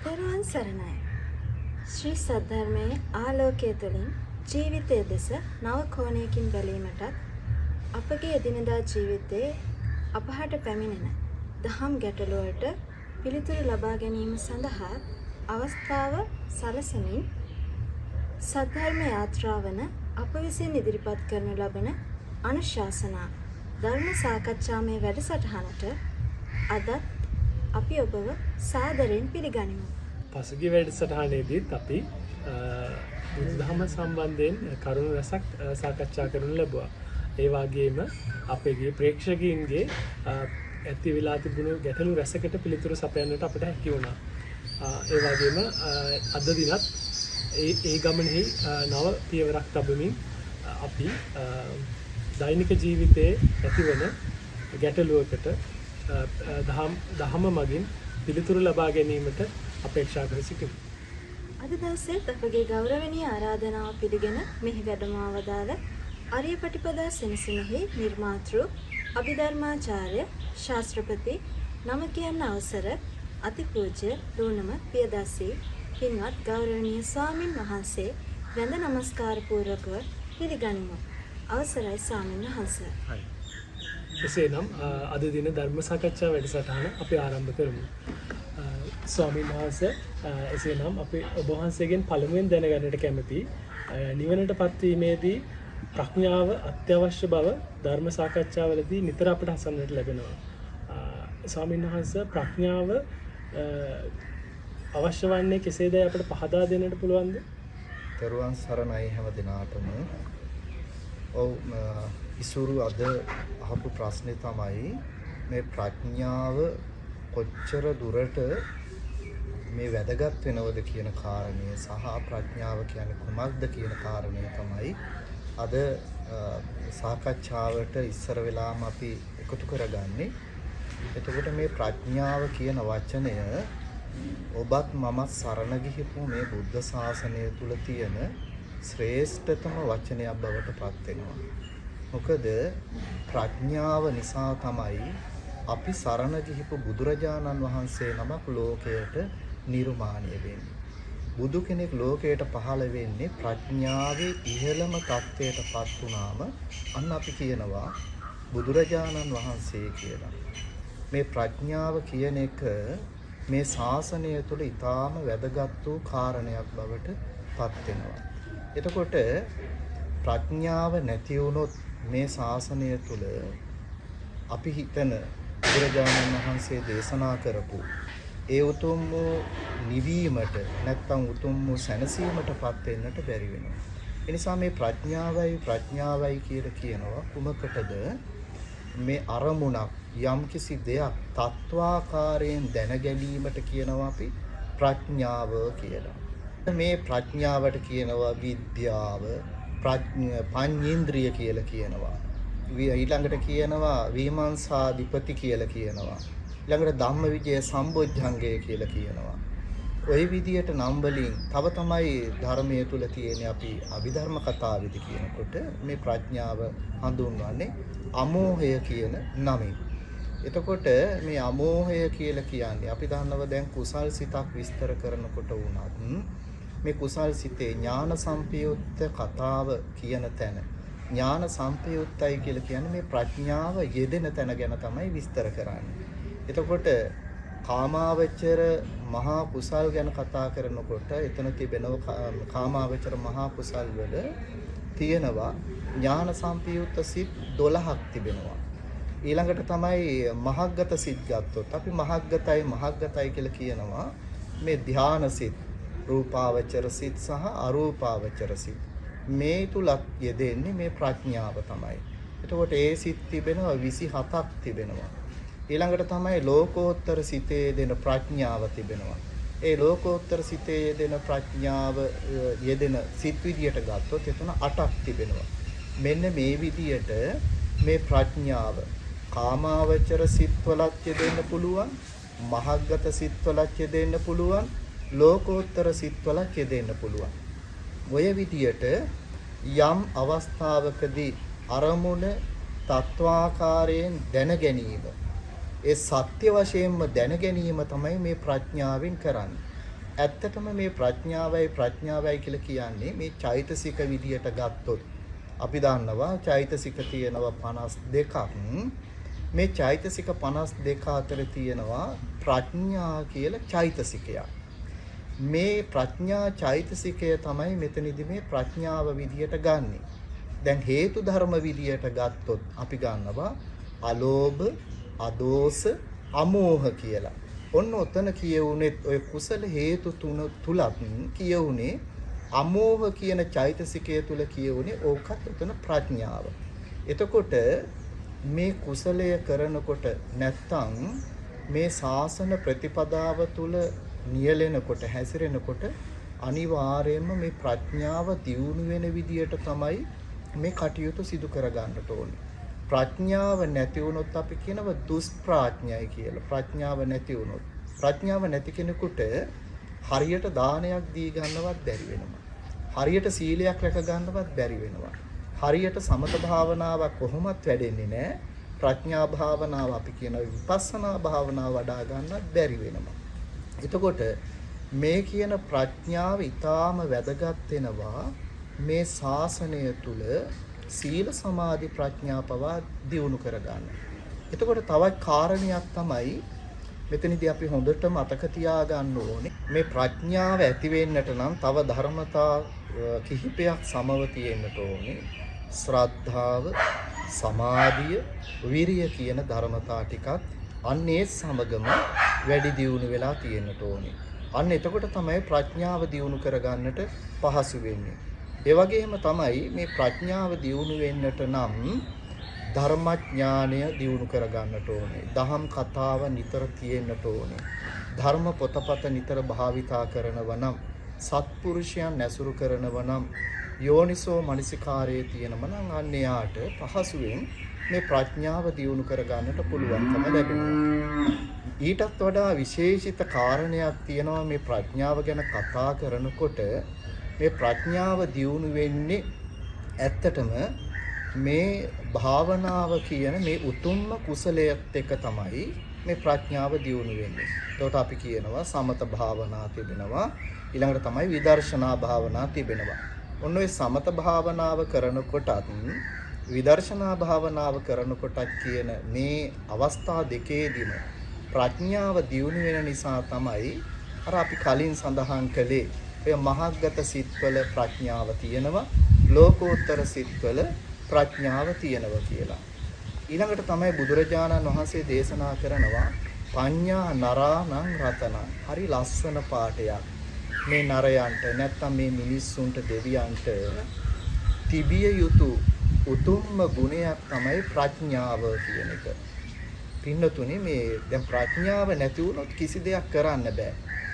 තෙරුවන් සරණයි. ශ්‍රී සද්ධර්මයේ ආලෝකය තුළින් ජීවිතය දෙස නව කෝණයකින් බැලීමටත් අපගේ එදිනෙදා ජීවිතයේ අපහට පැමිණෙන දහම් ගැටලුවට පිළිතුරු ලබා ගැනීම සඳහා අවස්ථාව සලසමින් සද්ධර්ම යාත්‍රාවන අප විසින් ඉදිරිපත් කරනු ලබන අනුශාසනා ධර්ම සාකච්ඡාමය වැඩසටහනට අදත් අපි ඔබව සාදරයෙන් පිළිගනිමු. පසුගිය වැඩසටහනේදීත් අපි බුදුදහම සම්බන්ධයෙන් කරුණු රැසක් සාකච්ඡා කරනු ලැබුවා. ඒ වගේම අපගේ ප්‍රේක්ෂකයින්ගේ ඇති වෙලා තිබුණු ගැටලු රැසකට පිළිතුරු සපයන්නට අපට හැකි වුණා. ඒ වගේම අද දිනත් ඒ ගමනෙහි නව පියවරක් තබමින් අපි දෛනික ජීවිතයේ ඇතිවන ගැටලුවකට දහම මගින් පිළිතුරු ලබා ගැනීමට අපේක්ෂා කර සිටිමු. අද දවසේත් අපගේ ගෞරවනීය ආරාධනාව පිළිගෙන මෙහි වැඩම අවදාළ ආර්යපටිපදා සෙනසුනේහි නිර්මාතෘ අභිධර්මාචාර්ය ශාස්ත්‍රපති නම කියන්න අවසර අතිපූජ්‍ය ලුණම පියදාසී පින්වත් ගෞරවනීය ස්වාමින් වහන්සේ වැඳ නමස්කාර පූර්වකව පිළිගනිමු. අවසරයි ස්වාමින් වහන්සේ. එසේනම් අද දින ධර්ම සාකච්ඡා වැඩසටහන අපි ආරම්භ කරමු. ස්වාමීන් වහන්සේ එසේනම් අපි ඔබ වහන්සේගෙන් පළමුවෙන් දැනගන්නට කැමති නිවනට පත්වීමේදී ප්‍රඥාව අත්‍යවශ්‍ය බව ධර්ම සාකච්ඡාවලදී නිතර අපට අසන්නට ලැබෙනවා. ස්වාමීන් වහන්සේ ප්‍රඥාව අවශ්‍ය වන්නේ කෙසේදයි අපට පහදා දෙන්නට පුළුවන්ද? තෙරුවන් සරණයි හැම දිනාටම. ඔව් ඉසුරු අද අහපු ප්‍රශ්නේ තමයි මේ ප්‍රඥාව කොච්චර දුරට මේ වැදගත් වෙනවද කියන කාරණය සහ ප්‍රඥාව කියන්නේ කුමක්ද කියන කාරණය තමයි අද සාකච්ඡාවට ඉස්සර වෙලාම අපි එකතු කරගන්නේ. එතකොට මේ ප්‍රඥාව කියන වචනය ඔබත් මමත් සරණ ගිහිපු මේ බුද්ධ ශාසනය තුල තියෙන ශ්‍රේෂ්ඨතම වචනයක් බවට පත් වෙනවා. මොකද ප්‍රඥාව නිසා තමයි අපි සරණ ගිහිපු බුදුරජාණන් වහන්සේ නමක් ලෝකයට නිර්මාණය වෙන්නේ. බුදු කෙනෙක් ලෝකයට පහළ වෙන්නේ ප්‍රඥාවේ ඉහළම තත්ත්වයට පත් වුණාම අන්න අපි කියනවා බුදුරජාණන් වහන්සේ කියලා. මේ ප්‍රඥාව කියන එක මේ ශාසනය තුළ ඊටාම වැදගත් වූ කාරණයක් බවට පත් වෙනවා. එතකොට ප්‍රඥාව නැති වුණොත් මේ ශාසනය තුළ අපි හිතන බුදුරජාණන් වහන්සේ දේශනා කරපු ඒ උතුම් වූ නිවීමට නැත්නම් උතුම් වූ සැනසීමටපත් වෙන්නට බැරි වෙනවා. ඒ නිසා මේ ප්‍රඥාවයි කියලා කියනවා කුමකටද? මේ අරමුණක් යම්කිසි දෙයක් තත්වාකාරයෙන් දැනගැනීමට කියනවා අපි ප්‍රඥාව කියලා. මේ ප්‍රඥාවට කියනවා විද්‍යාව, පඤ්ඤේන්ද්‍රිය කියලා කියනවා. ඊළඟට කියනවා විමර්ශාධිපති කියලා කියනවා. ඊළඟට ධම්මවිජය සම්බොජ්ජංගය කියලා කියනවා. ওই විදියට නම් වලින් තව තමයි ධර්මයේ තුල තියෙන අපි අභිධර්ම කතාවෙදි කියනකොට මේ ප්‍රඥාව හඳුන්වන්නේ අමෝහය කියන නමින්. එතකොට මේ අමෝහය කියලා කියන්නේ අපි දන්නවා දැන් කුසල් සිතක් විස්තර කරනකොට වුණත් මේ කුසල් සිතේ ඥාන සම්පයුත්ත කතාව කියන තැන ඥාන සම්පයුත්තයි කියලා කියන්නේ මේ ප්‍රඥාව යෙදෙන තැන ගැන තමයි විස්තර කරන්නේ. එතකොට කාමාවචර මහා කුසල් ගැන කතා කරනකොට එතන තිබෙනවා කාමාවචර මහා කුසල් වල තියෙනවා ඥාන සම්පයුත්ත සිත් 12ක් තිබෙනවා. ඊළඟට තමයි මහග්ගත සිත් ගත්තොත් අපි මහග්ගතයි කියලා කියනවා මේ ධාන සිත්, රූපාවචර සිත් සහ අරූපාවචර සිත්. මේ තුලක් යෙදෙන්නේ මේ ප්‍රඥාව තමයි. එතකොට ඒ සිත් තිබෙනවා 27ක් තිබෙනවා. ඊළඟට තමයි ලෝකෝත්තර සිතේ දෙන ප්‍රඥාව තිබෙනවා. ඒ ලෝකෝත්තර සිතේ යෙදෙන ප්‍රඥාව යෙදෙන සිත් විදියට ගත්තොත් එතන 8ක් තිබෙනවා. මෙන්න මේ විදියට මේ ප්‍රඥාව කාමාවචර සිත්වලත් යෙදෙන්න පුළුවන්, මහග්ගත සිත්වලත් යෙදෙන්න පුළුවන්, ලෝකෝත්තර සිත්වලත් යෙදෙන්න පුළුවන්. ඔය විදියට යම් අවස්ථාවකදී අරමුණ තත්වාකාරයෙන් දැන ගැනීම ඒ සත්‍ය වශයෙන්ම දැන ගැනීම තමයි මේ ප්‍රඥාවෙන් කරන්නේ. ඇත්තටම මේ ප්‍රඥාවයි කියලා කියන්නේ මේ චෛතසික විදියට ගත්තොත් අපි දන්නවා චෛතසික තියෙනවා 52ක්. මේ චෛතසික 52 අතර තියෙනවා ප්‍රඥා කියලා චෛතසිකයක්. මේ ප්‍රඥා චෛතසිකය තමයි මෙතනදී මේ ප්‍රඥාව විදියට ගන්නෙ. දැන් හේතු ධර්ම විදියට ගත්තොත් අපි ගන්නවා අලෝභ, අදෝස, අමෝහ කියලා. ඔන්න ඔතන කියවුනේ ඔය කුසල හේතු තුලත් කියවුනේ අමෝහ කියන චෛතසිකය තුල කියවුනේ ඕකත් උතන ප්‍රඥාව. එතකොට මේ කුසලය කරනකොට නැත්තම් මේ ශාසන ප්‍රතිපදාව තුල නියැලෙනකොට හැසිරෙනකොට අනිවාර්යයෙන්ම මේ ප්‍රඥාව දියුණු වෙන විදියට තමයි මේ කටයුතු සිදු කර ගන්නට ඕනේ. ප්‍රඥාව නැති වුණොත් අපි කියනවා දුෂ්ප්‍රඥයි කියලා. ප්‍රඥාව නැති වුණොත් ප්‍රඥාව නැති කෙනෙකුට හරියට දානයක් දී ගන්නවත් බැරි වෙනවා. හරියට සීලයක් රැක ගන්නවත් බැරි වෙනවා. හරියට සමත භාවනාවක් කොහොමත් වැඩෙන්නේ නැහැ. ප්‍රඥා භාවනාව අපි කියන විපස්සනා භාවනාව වඩා ගන්නත් බැරි වෙනවා. එතකොට මේ කියන ප්‍රඥාව ඊටාම වැදගත් වෙනවා මේ ශාසනය තුල සීල සමාධි ප්‍රඥා පවා දියුණු කරගන්න. එතකොට තවත් කාරණයක් තමයි මෙතනදී අපි හොඳට මතක තියාගන්න ඕනේ මේ ප්‍රඥාව ඇති වෙන්නට නම් තව ධර්මතා කිහිපයක් සමව තියෙන්නට ඕනේ. ශ්‍රද්ධාව, සමාධිය, විරිය කියන ධර්මතා ටිකත් අන්නේ සමගම වැඩි දියුණු වෙලා තියෙන්නට ඕනේ. අන්න එතකොට තමයි ප්‍රඥාව දියුණු කරගන්නට පහසු වෙන්නේ. ඒ වගේම තමයි මේ ප්‍රඥාව දියුණු වෙන්නට නම් ධර්මඥානය දියුණු කරගන්නට ඕනේ. දහම් කතාව නිතර තියෙන්නට ඕනේ. ධර්ම පොතපත නිතර භාවිතා කරනව නම්, සත්පුරුෂයන් ඇසුරු කරනව නම්, යෝනිසෝ මනසිකාරයේ තියෙනම නම් අන්න යාට පහසුවෙන් මේ ප්‍රඥාව දියුණු කරගන්නට පුළුවන්කම ලැබෙනවා. ඊටත් වඩා විශේෂිත කාරණයක් තියෙනවා මේ ප්‍රඥාව ගැන කතා කරනකොට. මේ ප්‍රඥාව දියුණු වෙන්නේ ඇත්තටම මේ භාවනාව කියන මේ උතුම්ම කුසලයත් එක්ක තමයි මේ ප්‍රඥාව දියුණු වෙන්නේ. ඒකට අපි කියනවා සමත භාවනා තිබෙනවා, ඊළඟට තමයි විදර්ශනා භාවනා තිබෙනවා. ඔන්න ඔය සමත භාවනාව කරනකොටත් විදර්ශනා භාවනාව කරනකොටත් කියන මේ අවස්ථා දෙකේදීම ප්‍රඥාව දියුණු වෙන නිසා තමයි අර අපි කලින් සඳහන් කළේ ඔය මහග්ගත සිත්වල ප්‍රඥාව තියෙනවා, ලෝකෝත්තර සිත්වල ප්‍රඥාව තියෙනවා කියලා. ඊළඟට තමයි බුදුරජාණන් වහන්සේ දේශනා කරනවා පඤ්ඤා නරාණං රතනං. හරි ලස්සන පාඩයක්. මේ නරයන්ට නැත්තම් මේ මිනිස්සුන්ට දෙවියන්ට තිබිය යුතු උතුම්ම ගුණයක් තමයි ප්‍රඥාව කියන එක. පින්නතුනේ මේ දැන් ප්‍රඥාව නැති වුණොත් කිසි දෙයක් කරන්න බෑ.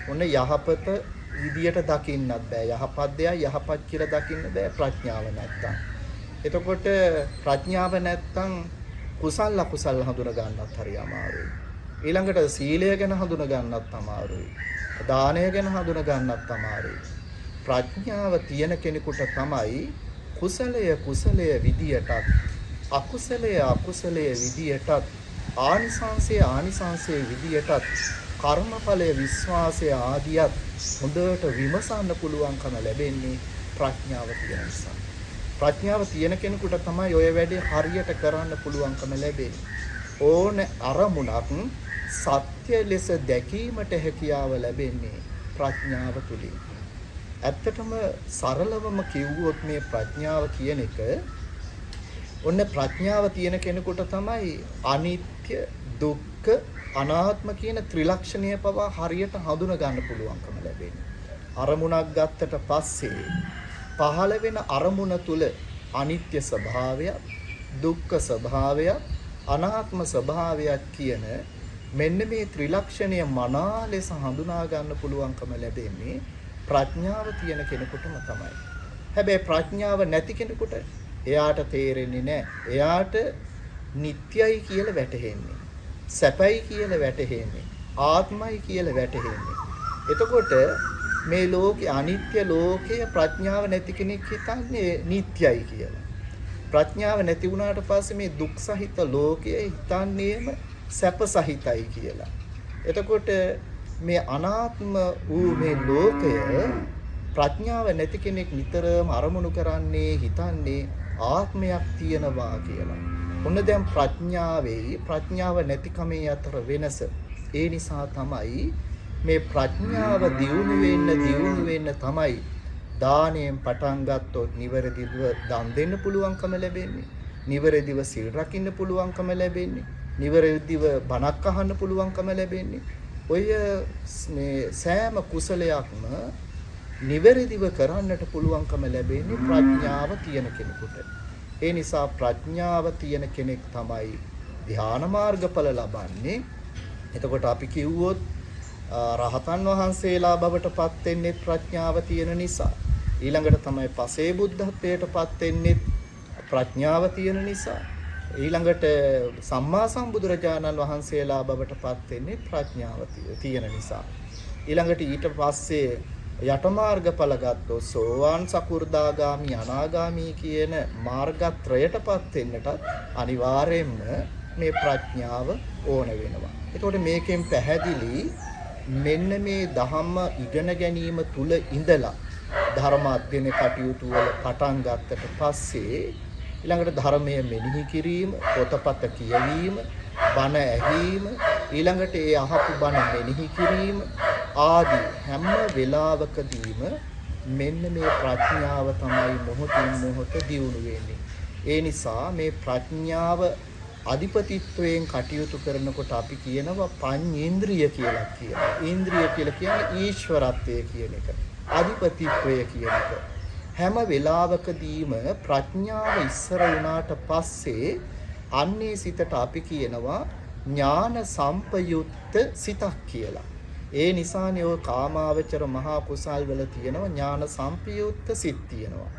ඔන්න යහපත විදියට දකින්නත් බෑ. යහපත් දෙයක් යහපත් කියලා දකින්න බෑ ප්‍රඥාව නැත්තම්. එතකොට ප්‍රඥාව නැත්තම් කුසල අකුසල හඳුන ගන්නත් හරි අමාරුයි. ඊළඟට සීලය ගැන හඳුන ගන්නත් අමාරුයි. දානය ගැන හඳුන ගන්නත් අමාරුයි. ප්‍රඥාව තියෙන කෙනෙකුට තමයි කුසලය විදියටත් අකුසලය විදියටත් ආනිසංසය විදියටත් කර්මඵලයේ විශ්වාසය ආදියත් හොඳට විමසන්න පුළුවන්කම ලැබෙන්නේ ප්‍රඥාව තියෙන නිසා. ප්‍රඥාව තියෙන කෙනෙකුට තමයි ඔය වැඩේ හරියට කරන්න පුළුවන්කම ලැබෙන්නේ. ඕන අරමුණක් සත්‍ය ලෙස දැකීමට හැකියාව ලැබෙන්නේ ප්‍රඥාව තුලින්. ඇත්තටම සරලවම කිව්වොත් මේ ප්‍රඥාව කියන එක ඔන්න ප්‍රඥාව තියෙන කෙනෙකුට තමයි අනිත්‍ය, දුක්ඛ, අනාත්ම කියන ත්‍රිලක්ෂණය පවා හරියට හඳුනා ගන්න පුළුවන්කම ලැබෙන්නේ. අරමුණක් ගත්තට පස්සේ පහළ වෙන අරමුණ තුල අනිත්‍ය ස්වභාවය, දුක්ඛ ස්වභාවය, අනාත්ම ස්වභාවය කියන මෙන්න මේ ත්‍රිලක්ෂණය මනා ලෙස හඳුනා ගන්න පුළුවන්කම ලැබෙන්නේ ප්‍රඥාව තියෙන කෙනෙකුටම තමයි. හැබැයි ප්‍රඥාව නැති කෙනෙකුට එයාට තේරෙන්නේ නැහැ. එයාට නිට්ටයයි කියලා වැටහෙන්නේ. සැපයි කියලා වැටහෙන්නේ. ආත්මයි කියලා වැටහෙන්නේ. එතකොට මේ ලෝකේ අනිත්‍ය ලෝකය ප්‍රඥාව නැති කෙනෙක් හිතන්නේ නිට්ටයයි කියලා. ප්‍රඥාව නැති වුණාට පස්සේ මේ දුක් සහිත ලෝකය හිතන්නේම සැප සහිතයි කියලා. එතකොට මේ අනාත්ම වූ මේ ලෝකය ප්‍රඥාව නැති කෙනෙක් නිතරම අරමුණු කරන්නේ හිතන්නේ ආත්මයක් තියනවා කියලා. ඔන්න දැන් ප්‍රඥාව නැතිකමේ අතර වෙනස. ඒ නිසා තමයි මේ ප්‍රඥාව දියුණු වෙන්න තමයි දාණයෙන් පටන් ගත්තොත් නිවැරදිව දන් දෙන්න පුළුවන්කම ලැබෙන්නේ. නිවැරදිව සිල් රකින්න පුළුවන්කම ලැබෙන්නේ. නිවැරදිව බණක් අහන්න පුළුවන්කම ලැබෙන්නේ. ඔය මේ සෑම කුසලයක්ම නිවැරදිව කරන්නට පුළුවන්කම ලැබෙන්නේ ප්‍රඥාව තියෙන කෙනෙකුට. ඒ නිසා ප්‍රඥාව තියෙන කෙනෙක් තමයි ධ්‍යාන මාර්ගඵල ලබන්නේ. එතකොට අපි කිව්වොත් රහතන් වහන්සේලා බවට පත් වෙන්නේ ප්‍රඥාව තියෙන නිසා. ඊළඟට තමයි පසේ බුද්ධත්වයට පත් වෙන්නේ ප්‍රඥාව තියෙන නිසා. ඊළඟට සම්මා සම්බුදුරජාණන් වහන්සේලා බවට පත් වෙන්නේ ප්‍රඥාව තියෙන නිසා. ඊළඟට ඊට පස්සේ යටමාර්ගඵල ගත්තොත් සෝවාන් සකු르දාගාමි අනාගාමි කියන මාර්ගත්‍රයටපත් වෙන්නට අනිවාර්යයෙන්ම මේ ප්‍රඥාව ඕන වෙනවා. එතකොට මේකෙන් පැහැදිලි මෙන්න මේ ධම්ම ඉගෙන ගැනීම තුල ඉඳලා ධර්ම අධ්‍යයන කටයුතු වල පටන් ගත්තට පස්සේ ඊළඟට ධර්මයේ මෙනෙහි කිරීම, පොතපත කියවීම, බණ ඇහිීම, ඊළඟට ඒ අහපු බණ මෙනෙහි කිරීම ආදී හැම වෙලාවකදීම මෙන්න මේ ප්‍රඥාව තමයි මොහොතින් මොහොත දියුණු වෙන්නේ. ඒ නිසා මේ ප්‍රඥාව අධිපතිත්වයෙන් කටයුතු කරනකොට අපි කියනවා පඤ්චේන්ද්‍රිය කියලා කියනවා. ඉන්ද්‍රිය කියලා කියන්නේ ඊශ්වරත්වය කියන එක. අධිපතිත්වය කියන එක. හැම වෙලාවකදීම ප්‍රඥාව ඉස්සර වුණාට පස්සේ අන්නේ සිතට අපි කියනවා ඥාන සම්පයුක්ත සිතක් කියලා. ඒ නිසානේ ඔය කාමාවචර මහා කුසල් වල තියෙනවා ඥාන සම්පයුක්ත සිත් තියෙනවා.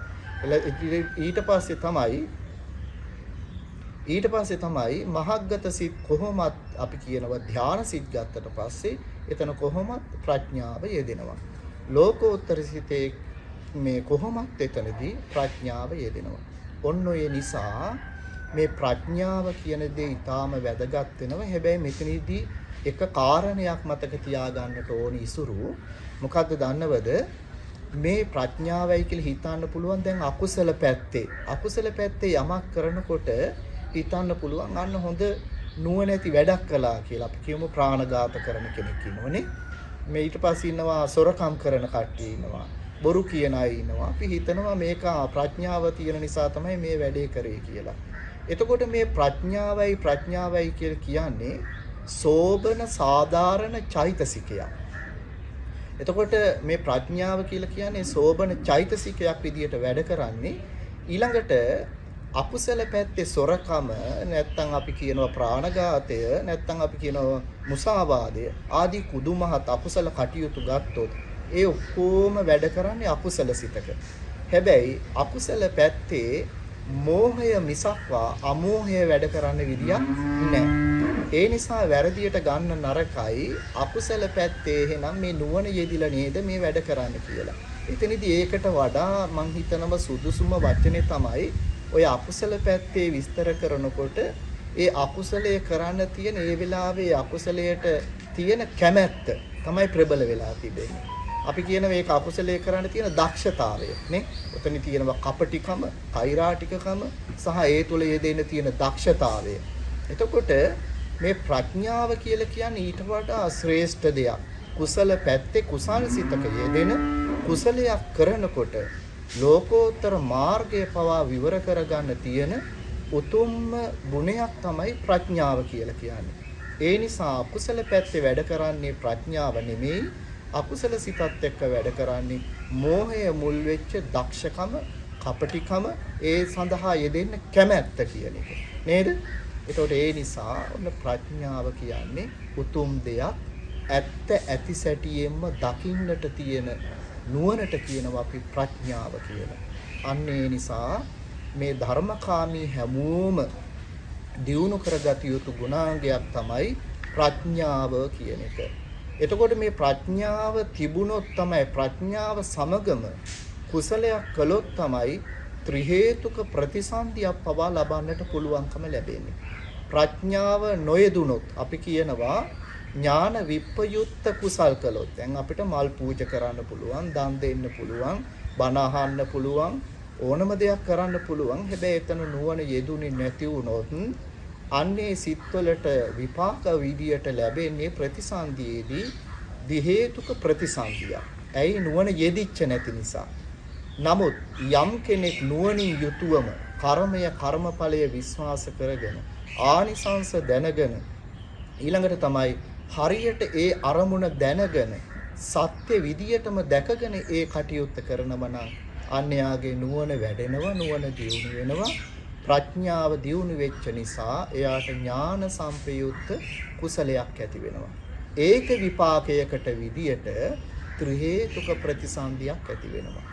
ඊට පස්සේ තමයි මහග්ගත සිත් කොහොමත් අපි කියනවා ධානා සිත් ගත්තට පස්සේ එතන කොහොමත් ප්‍රඥාව යෙදෙනවා. ලෝකෝත්තර සිතේ මේ කොහොමත් එතනදී ප්‍රඥාව යෙදෙනවා. ඔන්න ඔය නිසා මේ ප්‍රඥාව කියන දේ ඊටාම වැදගත් වෙනවා. හැබැයි මෙතනදී එක කාරණයක් මතක තියාගන්නට ඕනි ඉසුරු. මොකද්ද දන්නවද? මේ ප්‍රඥාවයි කියලා හිතන්න පුළුවන් දැන් අකුසල පැත්තේ. අකුසල පැත්තේ යමක් කරනකොට හිතන්න පුළුවන් අන්න හොඳ නුවණැති වැඩක් කළා කියලා. අපි කියමු ප්‍රාණඝාත කරන කෙනෙක් ඉන්නවනේ. මේ ඊට පස්සේ ඉන්නවා සොරකම් කරන කට්ටිය ඉන්නවා. බොරු කියන අය ඉන්නවා. අපි හිතනවා මේක ප්‍රඥාව තියෙන නිසා තමයි මේ වැඩේ කරේ කියලා. එතකොට මේ ප්‍රඥාවයි කියලා කියන්නේ සෝබන සාධාරණ චෛතසිකයක්. එතකොට මේ ප්‍රඥාව කියලා කියන්නේ සෝබන චෛතසිකයක් විදියට වැඩ කරන්නේ. ඊළඟට අකුසල පැත්තේ සොරකම නැත්නම් අපි කියනවා ප්‍රාණඝාතය නැත්නම් අපි කියනවා මුසාවාදය ආදී කුදුමහත් අකුසල කටයුතු ගත්තොත් ඒ ඔක්කොම වැඩ කරන්නේ අකුසල සිතක. හැබැයි අකුසල පැත්තේ මෝහය මිසක්වා අමෝහය වැඩ කරන්න විදියක් නැහැ. ඒ නිසා වැරදියට ගන්න නරකයි අකුසල පැත්තේ එහෙනම් මේ නුවණ යෙදිලා නේද මේ වැඩ කරන්න කියලා. එතනදී ඒකට වඩා මං හිතනවා සුදුසුම වචනේ තමයි ඔය අකුසල පැත්තේ විස්තර කරනකොට ඒ අකුසලයේ කරන්න තියෙන ඒ වෙලාවේ අකුසලයට තියෙන කැමැත්ත තමයි ප්‍රබල වෙලා තිබෙන්නේ. අපි කියන මේක අකුසලයේ කරන්න තියෙන දක්ෂතාවය නේ. ඔතන තියෙනවා කපටිකම, කෛරාටිකකම සහ ඒ තුල යෙදෙන්න තියෙන දක්ෂතාවය. එතකොට මේ ප්‍රඥාව කියලා කියන්නේ ඊට වඩා ශ්‍රේෂ්ඨ දෙයක්. කුසල පැත්තේ කුසල් සිතක යෙදෙන කුසලයක් කරනකොට ලෝකෝත්තර මාර්ගය පවා විවර කරගන්න තියෙන උතුම්ම ගුණයක් තමයි ප්‍රඥාව කියලා කියන්නේ. ඒ නිසා අකුසල පැත්තේ වැඩ කරන්නේ ප්‍රඥාව නෙමෙයි. අකුසල සිතත් එක්ක වැඩ කරන්නේ මෝහය මුල් වෙච්ච දක්ෂකම, කපටිකම, ඒ සඳහා යෙදෙන්න කැමැත්ත කියන එක. නේද? ඒතකොට ඒ නිසා ඔන්න ප්‍රඥාව කියන්නේ උතුම් දෙයක්. ඇත්ත ඇති සැටියෙන්ම දකින්නට තියෙන නුවණට කියනවා අපි ප්‍රඥාව කියලා. අන්න ඒ නිසා මේ ධර්මකාමී හැමෝම දියුණු කරගත යුතු ගුණාංගයක් තමයි ප්‍රඥාව කියන එක. එතකොට මේ ප්‍රඥාව තිබුණොත් තමයි ප්‍රඥාව සමගම කුසලයක් කළොත් තමයි ත්‍රි හේතුක ප්‍රතිසන්දියක් පවා ලබන්නට පුළුවන්කම ලැබෙන්නේ. ප්‍රඥාව නොයදුනොත් අපි කියනවා ඥාන විප්පයුත්ත කුසල් කළොත් දැන් අපිට මල් පූජා කරන්න පුළුවන්, දන් දෙන්න පුළුවන්, බණ අහන්න පුළුවන්, ඕනම දෙයක් කරන්න පුළුවන්. හැබැයි එතන නුවණ යෙදුනේ නැති වුණොත් අන්නේ සිත්වලට විපාක විදියට ලැබෙන්නේ ප්‍රතිසන්දියේදී දි හේතුක ප්‍රතිසන්දිය. ඇයි නුවණ යෙදිච්ච නැති නිසා. නමුත් යම් කෙනෙක් නුවණින් යුතුවම කර්මය කර්මඵලය විශ්වාස කරගෙන ආනිසංස දැනගෙන ඊළඟට තමයි හරියට ඒ අරමුණ දැනගෙන සත්‍ය විදියටම දැකගෙන ඒ කටයුත්ත කරනවා නම් අන්‍යයාගේ නුවණ වැඩෙනවා, නුවණ දියුණු වෙනවා. ප්‍රඥාව දියුණු වෙච්ච නිසා එයාට ඥාන සම්ප්‍රයුක්ත කුසලයක් ඇති වෙනවා. ඒක විපාකයකට විදියට ත්‍රි හේතුක ප්‍රතිසන්දියක් ඇති වෙනවා.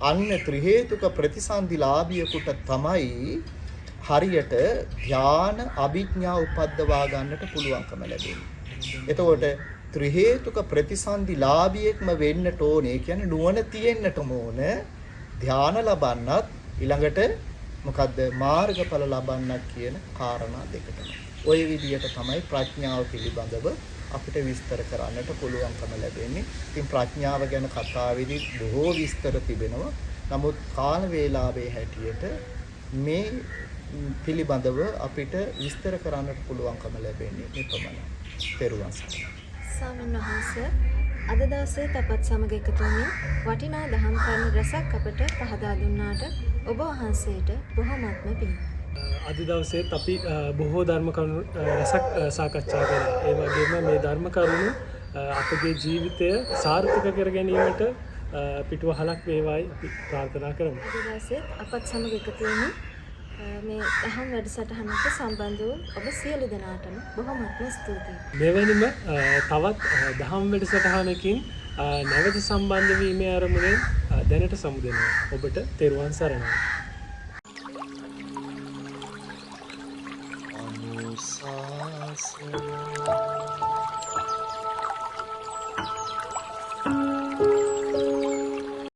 අන්න ත්‍රි හේතුක ප්‍රතිසන්දිලාභියෙකුට තමයි හරියට ඥාන අභිඥා උපද්දවා ගන්නට පුළුවන්කම ලැබෙන්නේ. එතකොට ත්‍රි හේතුක ප්‍රතිසන්දිලාභියෙක්ම වෙන්නට ඕනේ. කියන්නේ නුවණ තියෙන්නටම ඕන. ධානය ලබන්නත් ඊළඟට මොකද්ද මාර්ගඵල ලබන්නත් කියන කාරණා දෙකටම. ওই විදිහට තමයි ප්‍රඥාව පිළිබඳව අපිට විස්තර කරන්නට පුළුවන්කම ලැබෙන්නේ. ඉතින් ප්‍රඥාව ගැන කතාවේදී බොහෝ විස්තර තිබෙනවා. නමුත් කාල වේලාවේ හැටියට මේ පිළිබඳව අපිට විස්තර කරන්නට පුළුවන්කම ලැබෙන්නේ මේ පමණයි. පෙරුවන් සරණයි. ස්වාමීන් වහන්සේ අද දවසේ තපත් සමග එකතු වුණේ වටිනා දහම් කරුණු රසක් අපට පහදා දුන්නාට ඔබ වහන්සේට බොහොමත්ම පිං. අද දවසේත් අපි බොහෝ ධර්ම කරුණු රසක් සාකච්ඡා කළා. ඒ වගේම මේ ධර්ම කරුණු අපගේ ජීවිතය සාර්ථක කර ගැනීමට පිටුවහලක් වේවායි අපි ප්‍රාර්ථනා කරමු. අද දවසේ අපත් සමග එකතු වුණේ මේ දහම් වැඩසටහනට සම්බන්ධ වූ ඔබ සියලු දෙනාටම බොහොමත්ම ස්තුතියි. මෙවැනිම තවත් දහම් වැඩසටහනකින් නැවත සම්බන්ධ වීමේ අරමුණෙන් දැනට සමුදෙනවා. ඔබට තෙරුවන් සරණයි. අනුශාසනා